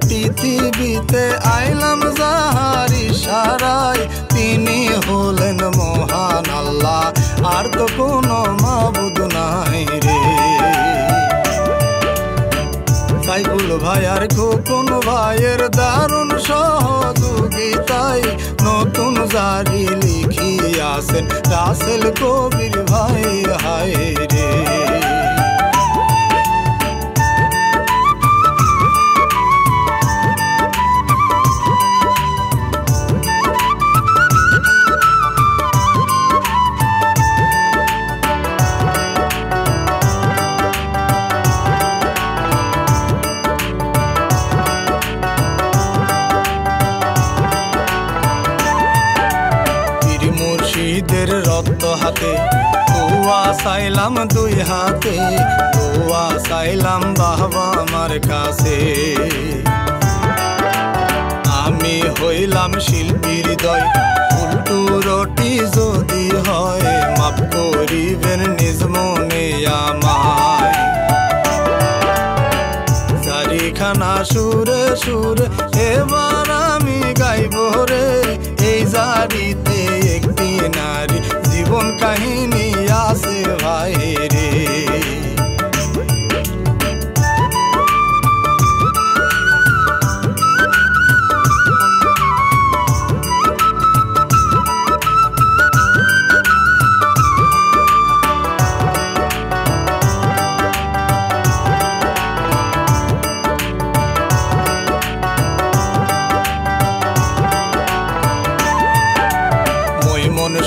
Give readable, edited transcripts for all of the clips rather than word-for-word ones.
পৃথিবীতে আইলাম যাহার ইশারায় তিনি হলেন মহান আল্লাহ, আর তো কোনো মাবুদ নাই রে। সাইফুল ভাই আর খোকন ভাইয়ের দারুণ সহযোগিতায় নতুন জারি লিখিয়াছেন রাসেল কবির ভাই হায় রে। মুর্শিদের রক্ত হাতে দোয়া চাইলাম দুই হাতে, দোয়া চাইলাম বাবা আমার কাছে। আমি হইলাম শিল্পীর হৃদয়, উল্টু রটি যদি হয় মাফ করিবেন নিজ মনে আমায়। চারিখানা সুরে সুরে এবার আমি গাইব রে, এই জারিতে একটি নারী জীবন কাহিনী আছে ভাই রে।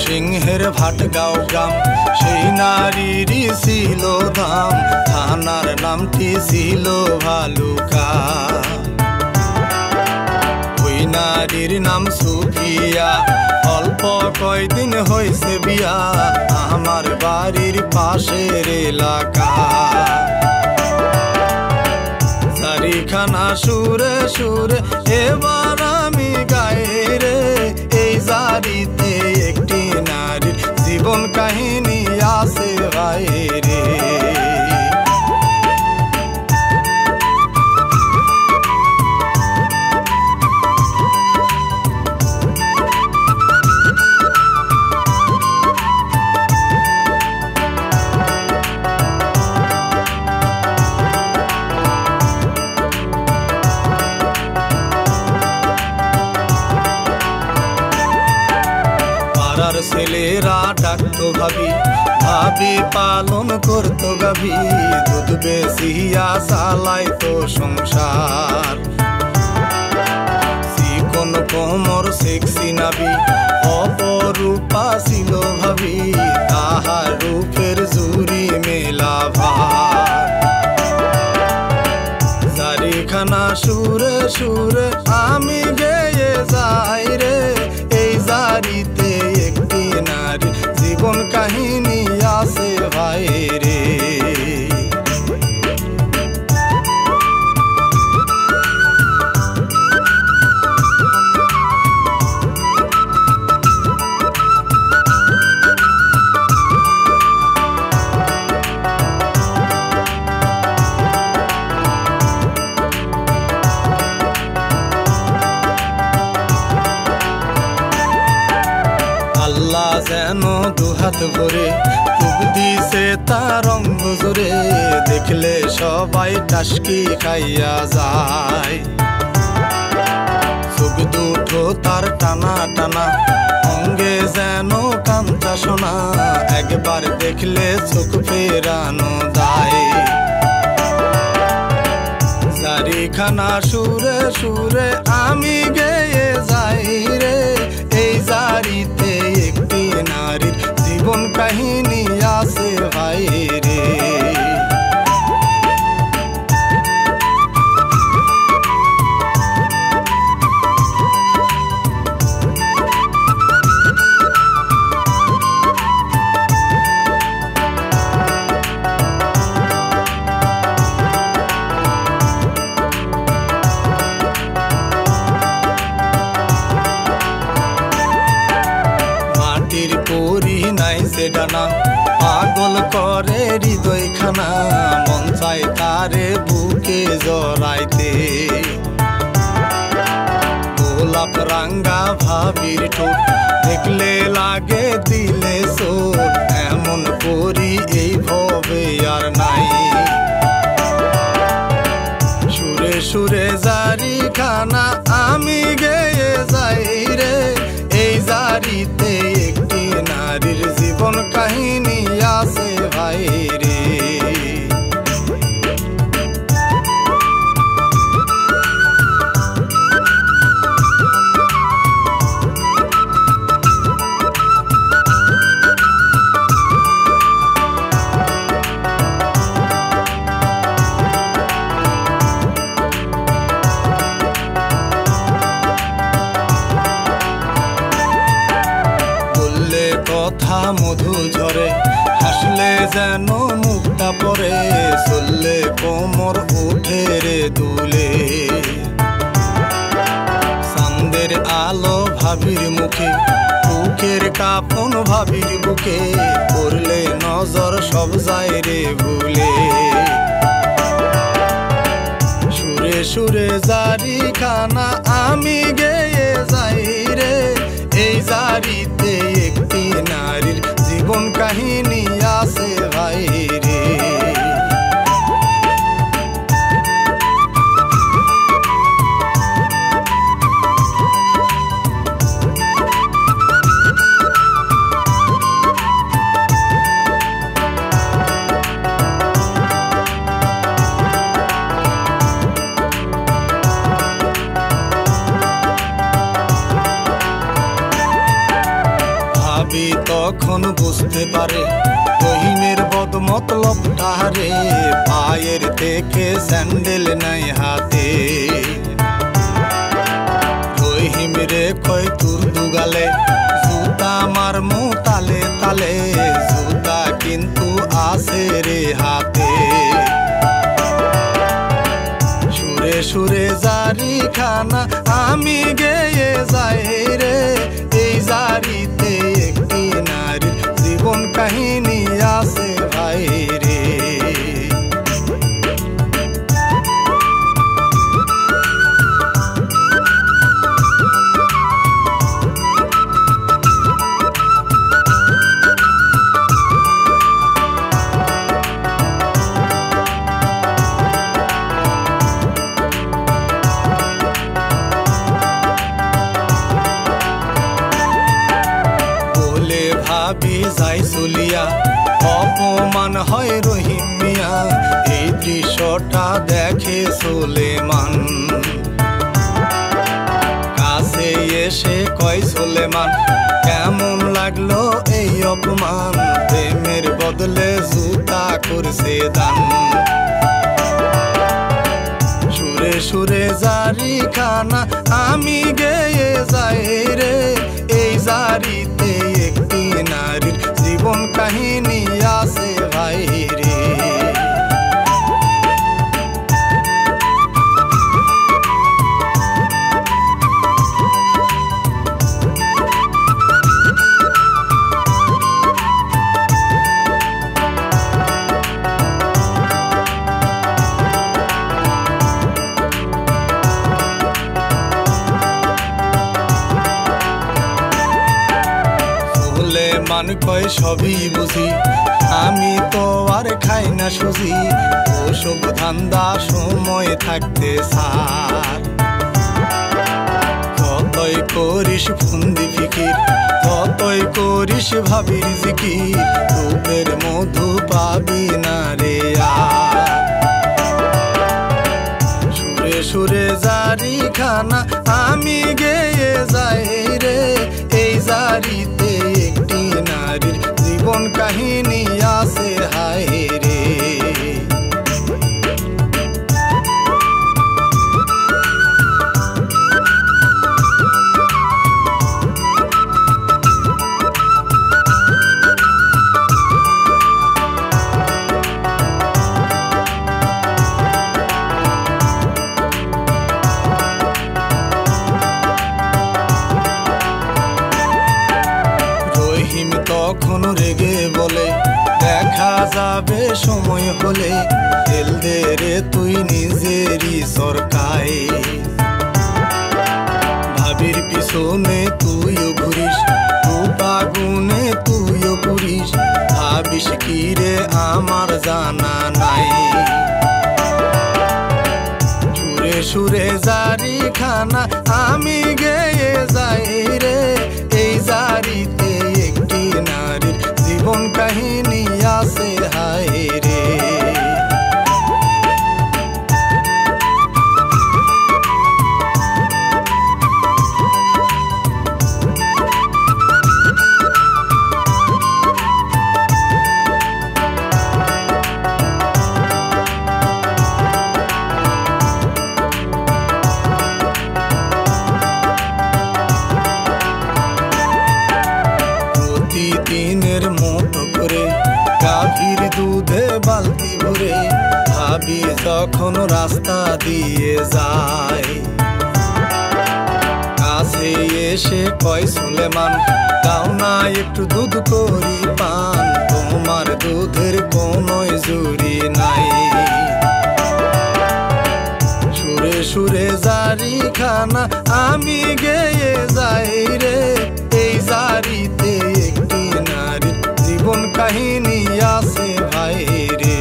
সিংহের ভাটগাঁও গ্রাম সেই নারীরই ছিল ধাম, থানার নামটি ছিল ভালুকা। ওই নারীর নাম সুফিয়া, অল্প কয়দিন হয়েছে বিয়া, আমার বাড়ির পাশের এলাকা। চারিখানা সুরে সুরে এবার আমি গাই রে, এই জারিতে একটি নারীর জীবন কাহিনী আছে ভাই রে। ছেলেরা ডাকতো ভাবি, ভাবি পালন করতো গাভী, দুধ বেচিয়া চালাইতো সংসার। চিকন কোমর সেক্সি নাবি, অপরূপা ছিল ভাবি, তাহার রূপের জুড়ি মেলা ভার। চারিখানা সুরে সুরে আমি গেয়ে যাই রে, এই জারিতে একটি নারী জীবন কাহিনী আছে ভাই রে। আল্লাহ যেন দুহাত ভরে খুব দিছে তার অঙ্গ জোরে, দেখলে সবাই টাসকি খাইয়া যায়। চোখ দুটো তার টানা টানা, অঙ্গে যেন কাঞ্চা সোনা, একবার দেখলে চোখ ফেরানো যায়। চারিখানা সুরে সুরে আমি গেয়ে যাই রে, এই জারিতে একটি নারীর জীবন কাহিনী আছে ভাই রে। পরি নাই সে ডানা, পাগল করে হৃদয় খানা, মন চায় তারে বুকে জড়াইতে। গোলাপ রাঙ্গা ভাবির ঠোঁট দেখলে লাগে দিলে সোর এমন করি এই ভবে আর নাই সুরে সুরে জারি খানা আমি গেয়ে যাই রে এই জারিতে একটি নারীর জীবন কাহিনী আছে ভাই রে কথা মধু ঝরে হাসলে যেন মুখটা পরে চললে কোমর উঠে রে দুলে চাঁদের আলো ভাবির মুখে বুকের কাপন ভাবির বুকে পড়লে নজর সব যায় রে ভুলে সুরে সুরে জারি খানা আমি গেয়ে যাই রে এই জারিতে একটি নারীর জীবন কাহিনী আছে ভাই রে তখন বুঝতে পারে রহিমের বদমতলবটা রে পায়ের থেকে স্যান্ডেল নাই হাতে রহিম রে কয় তোর দুগালে জুতা মারমু তালে তালে জুতা কিন্তু আছে রে হাতে সুরে সুরে জারি খানা আমি গেয়ে যাই রে এই জারিতে একটি নারীর জীবন কাহিনী আছে ভাই রে ভাবি যাই চলিয়া অপমান হয় রহিম মিয়া এই দৃশ্যটা দেখে সুলেমান কাছে এসে কয় সুলেমান কেমন লাগলো এই অপমান প্রেমের বদলে জুতা করছে দান সুরে সুরে জারি খানা আমি গেয়ে যাই রে এই জারিতে একটি নারীর জীবন কাহিনী আছে ভাই রে মান কয় সবই বুঝি আমি তো আর খাই না সুজি ওসব ধান্দা সময় থাকতে সার যতই করিস ফুন্দি ফিকির ততই করিস ভাবির জিকির রূপের মধু পাবি না রে আর সুরে সুরে জারি খানা আমি গেয়ে যাই রে এই জারিতে একটি নারীর জীবন কাহিনী আছে হায় রে তখন রেগে বলে দেখা যাবে সময় হলে তেল দে রে তুই নিজেরই সরকায় ভাবির পেছনে তুইও ঘুরিস, রূপাগুনে তুইও পুরিস, ভাবিস কি রে আমার জানা নাই। সুরে সুরে জারি খানা আমি গেয়ে যাই রে, এই জারিতে একটি নারীর জীবন কাহিনী আছে হায় রে। প্রতিদিনের মতো করে গাভীর দুধে বালতি ভরে ভাবি যখন রাস্তা দিয়ে যায়, কাছে এসে কয় সুলেমান দাও না একটু দুধ করি পান, তোমার দুধের কোনো জুড়ি নাই। সুরে সুরে জারি খানা আমি গেয়ে যাই রে, এই জারিতে একটি নারীর জীবন কাহিনী আছে ভাই রে।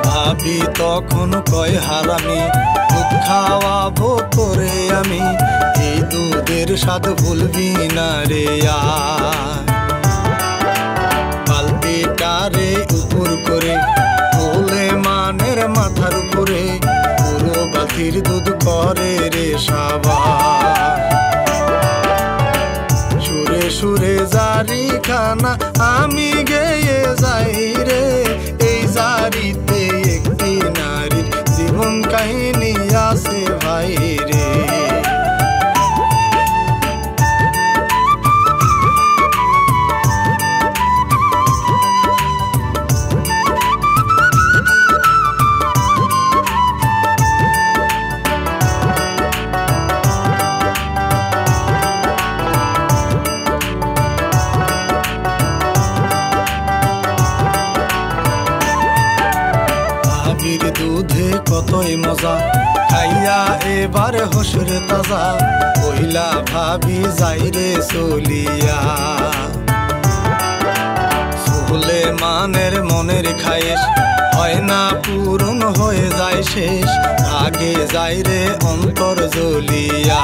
ভাবি তখন কয় হারামি দুধ খাওয়াবো করে আমি, এই দুধের স্বাদ ভুলবি না রে বালতিটারে উপর করে তোলে মানের মাথার উপরে, পুরো বালতির দুধ করে রে সাবা। সুরে সুরে জারি খানা আমি গেয়ে যাই রে, এই জারিতে একটি নারীর জীবন কাহিনী আছে ভাই রে। ভাবির দুধে কতই মজা খাইয়া এবার হোসরে তাজা, কইলা ভাবি যাই রে চলিয়া। সুলেমানের মনের খায়েশ হয় না পূরণ হয়ে যায় শেষ, আগে যাই রে অন্তর জ্বলিয়া।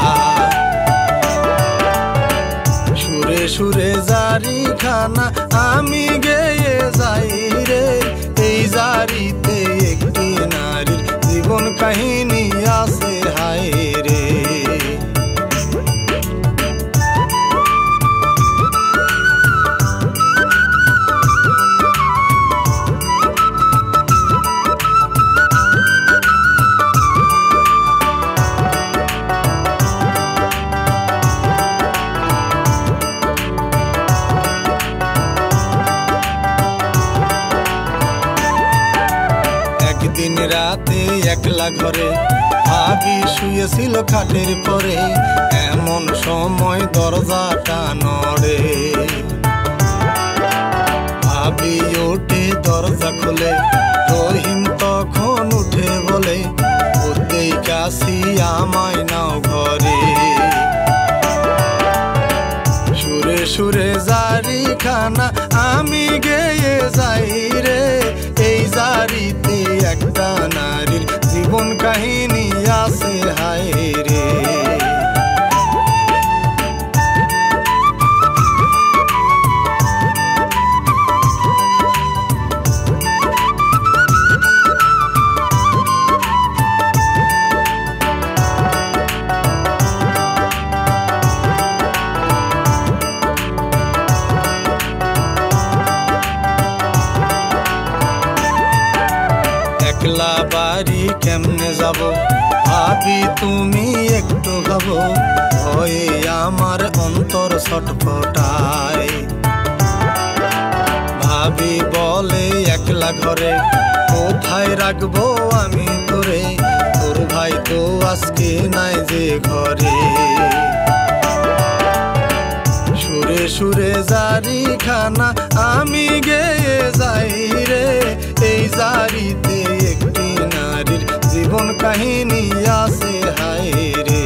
সুরে সুরে জারি খানা আমি গেয়ে যাই রে, এই জারিতে একটি নারীর জীবন কাহিনী আছে হায় রে। একদিন রাতে একলা ঘরে ভাবি শুয়েছিল খাটের পরে, এমন সময় দরজাটা নড়ে। ভাবি ওঠে দরজা খুলে, রহিম তখন উঠে বলে ওতেই কাছি আমায় নাও ঘরে। সুরে সুরে জারি খানা আমি গেয়ে যাই রে, এই জারিতে একটা নারীর জীবন কাহিনী আছে হায় রে। একলা বাড়ি কেমনে যাব ভাবি তুমি একটু ভাবো, ভয়ে আমার অন্তর ছটফটায়। ভাবি বলে একলা ঘরে কোথায় রাখবো আমি তোরে, তোর ভাই তো আজকে নাই যে ঘরে। সুরে সুরে জারি খানা আমি গেয়ে যাই রে, এই জারিতে একটি নারীর জীবন কাহিনী আছে হায় রে।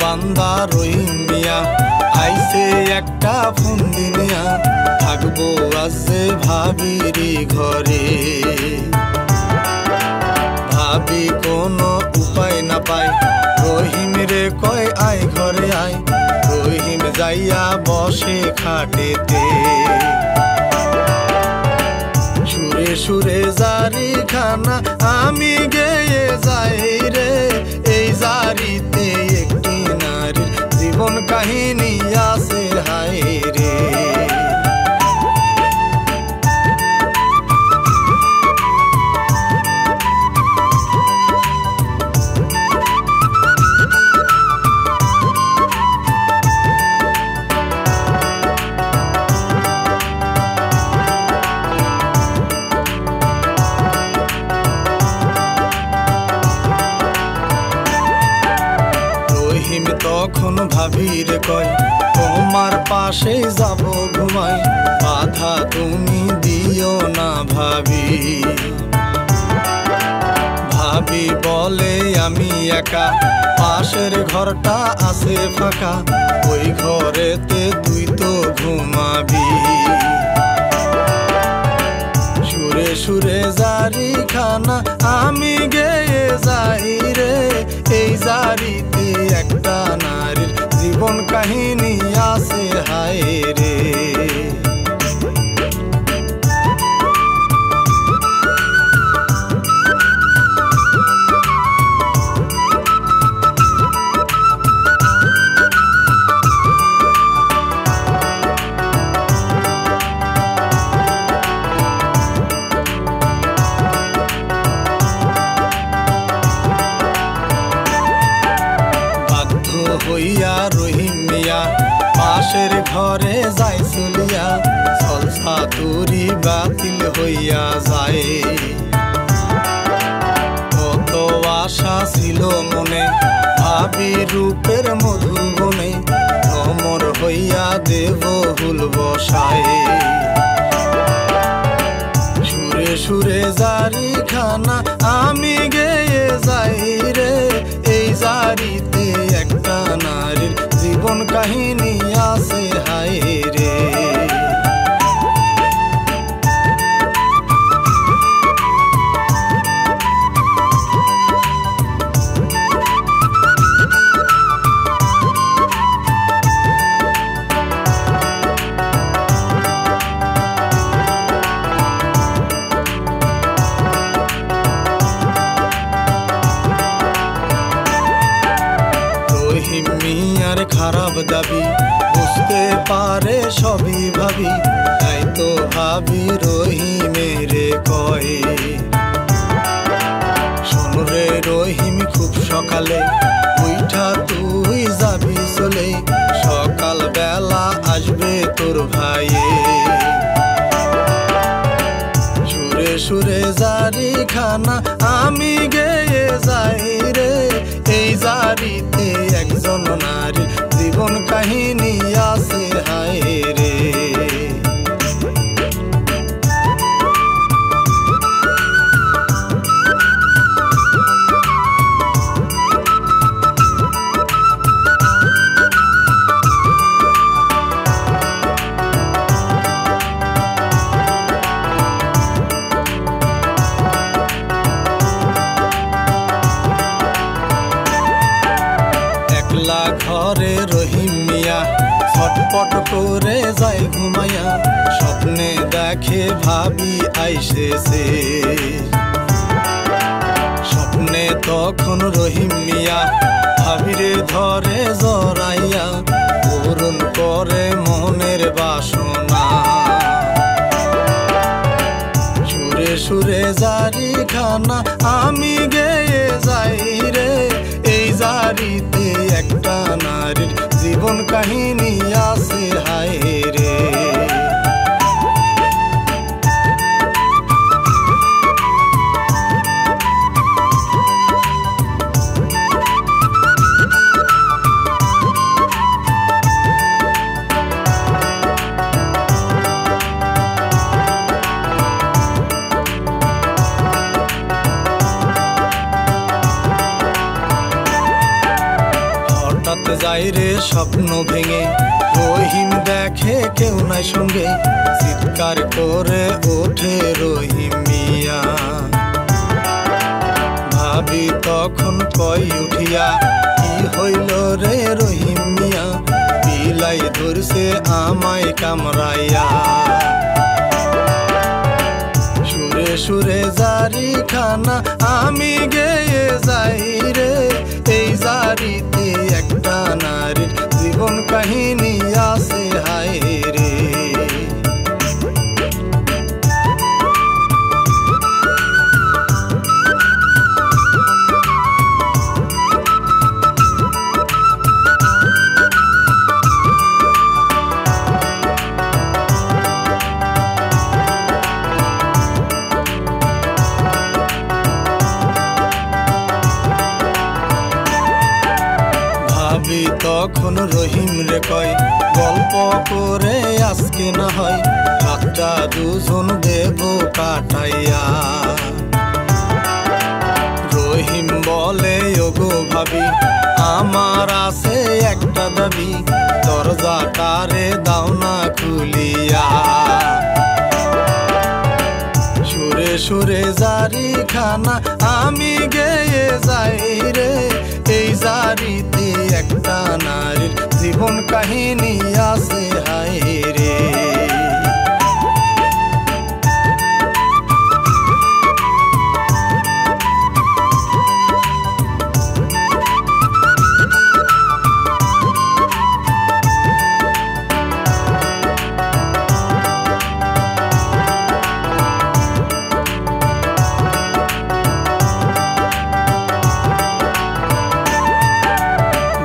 বান্দা রহিম মিয়া আইছে একটা ফোন দিনিয়া, থাকবো আজ যে ভাবিরি ঘরে। ভাবি কোনো উপায় না পায়, রহিম রে কয় আয় ঘরে আয়, রহিম যাইয়া বসে খাটেতে। সুরে সুরে জারি খানা আমি গেয়ে যাই রে, এই জারিতে একটি নারীর জীবন কাহিনী আছে হায় রে। রহিম তখন ভাবির কয় তোমার পাশে যাব ঘুমাই, বাধা তুমি দিও না ভাবি। ভাবি বলে আমি একা, পাশের ঘরটা আছে ফাঁকা, ওই ঘরেতে তুই তো ঘুমাবি। সুরে সুরে জারি খানা আমি গেয়ে যাই রে, এই জারিতে একটা নারীর জীবন কাহিনী আছে হায় রে। হইয়া রহিম মিয়া পাশের ঘরে যাই চলিয়া, জলসা তুরি বাতিল হইয়া যায়। কত আশা ছিল মনে, ভাবি রূপের মধুবনে, অমর হইয়া দেব হুল বসায়। সুরে সুরে জারি খানা আমি গেয়ে যাই রে, এই জারিতে একটা নারীর জীবন কাহিনী আছে হায় রে। রহিম মিয়ার খারাপ দাবি বুঝতে পারে সবই ভাবি, তাই তো ভাবি রহিমেরে কয় শোন রে রহিম খুব সকালে উইঠা তুই যাবি চলে, সকাল বেলা আসবে তোর ভাইয়ে। সুরে সুরে জারি খানা আমি গেয়ে যাই রে, এই জারিতে একজন নারীর জীবন কাহিনী আছে হায় রে। ঘরে রহিম মিয়া ছটপট করে যায় ঘুমাইয়া, স্বপ্নে দেখে ভাবি আইসেছে। তখন রহিম মিয়া ভাবিরে ধরে জড়াইয়া পূরণ করে মনের বাসনা। সুরে সুরে জারি খানা আমি গেয়ে যাই রে, এই জারিতে একটা নারীর জীবন কাহিনী আছে হায় রে। যাই রে স্বপ্ন ভেঙে রহিম দেখে কেউ নাই সঙ্গে, চিৎকার করে ওঠে রহিম মিয়া। ভাবি তখন কই উঠিয়া কি হইল রে রহিম মিয়া, বিলাই ধরছে আমায় কামড়াইয়া। সুরে সুরে জারি খানা আমি গেয়ে যাই রে, এই জারিতে একটা নারীর জীবন কাহিনী আছে হায় রে। তখন রহিম রে কয় গল্প করে আজকে না হয় রাতটা দুজন দেব কাটাইয়া। রহিম বলে ওগো ভাবি আমার আছে একটা দাবি, দরজাটারে দাও না খুলিয়া। সুরে সুরে জারি খানা আমি গেয়ে যাই রে, এই জারিতে একটা নারীর জীবন কাহিনী আছে হায় রে।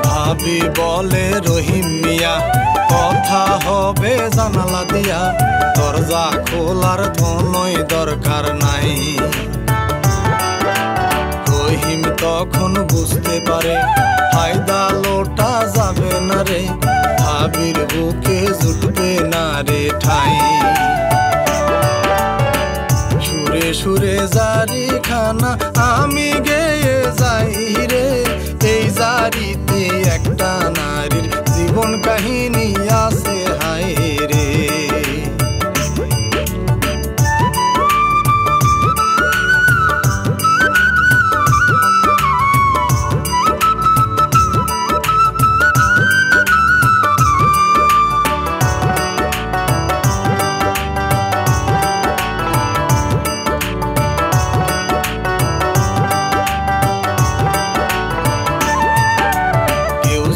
ভাবি বলে রহিম মিয়া কথা হবে জানালা দিয়া, দরজা খোলার ধনই দরকার নাই। রহিম তখন বুঝতে পারে ফায়দা লোটা যাবে না রে, ভাবির বুকে জুটবে না রে ঠাই। সুরে সুরে জারি খানা আমি গেয়ে যাই রে, এই জারিতে একটা নারীর জীবন কাহিনী আছে হায় রে।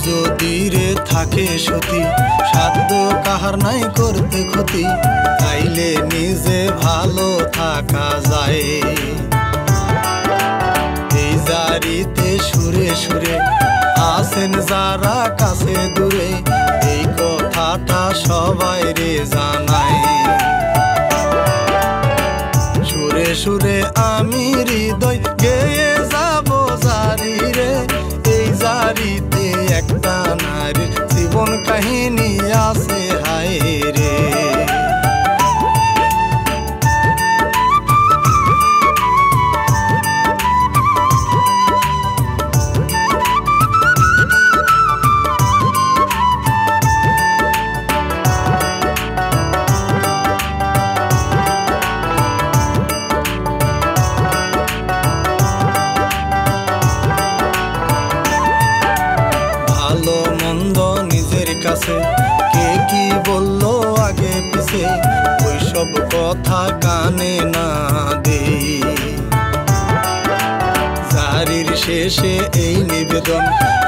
যদি রে থাকে সতী সাধ্য কাহার নাই করতে ক্ষতি, তাইলে নিজে ভালো থাকা যায়। এই জারিতে সুরে সুরে আছেন যারা কাছে দূরে, এই কথাটা সবাই রে জানাই। সুরে সুরে আমি হৃদয় গেয়ে যাব জারি রে, এই জারিতে একটা নারীর জীবন কাহিনী আছে হায় রে। কাছে কে কি বললো আগে পিছে, ওইসব কথা কানে না দে। জারির শেষে এই নিবেদন,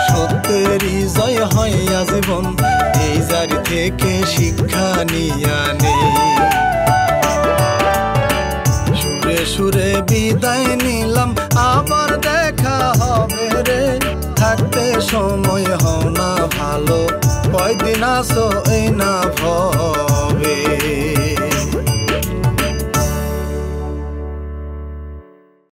সত্যেরই জয় হয় আজীবন, এই জারি থেকে শিক্ষা নিয়া নেই। সুরে সুরে বিদায় নিলাম, আবার দেখা হবে রে, থাকতে সময় হও না ভালো, কয়দিন আসো এই না ভয়।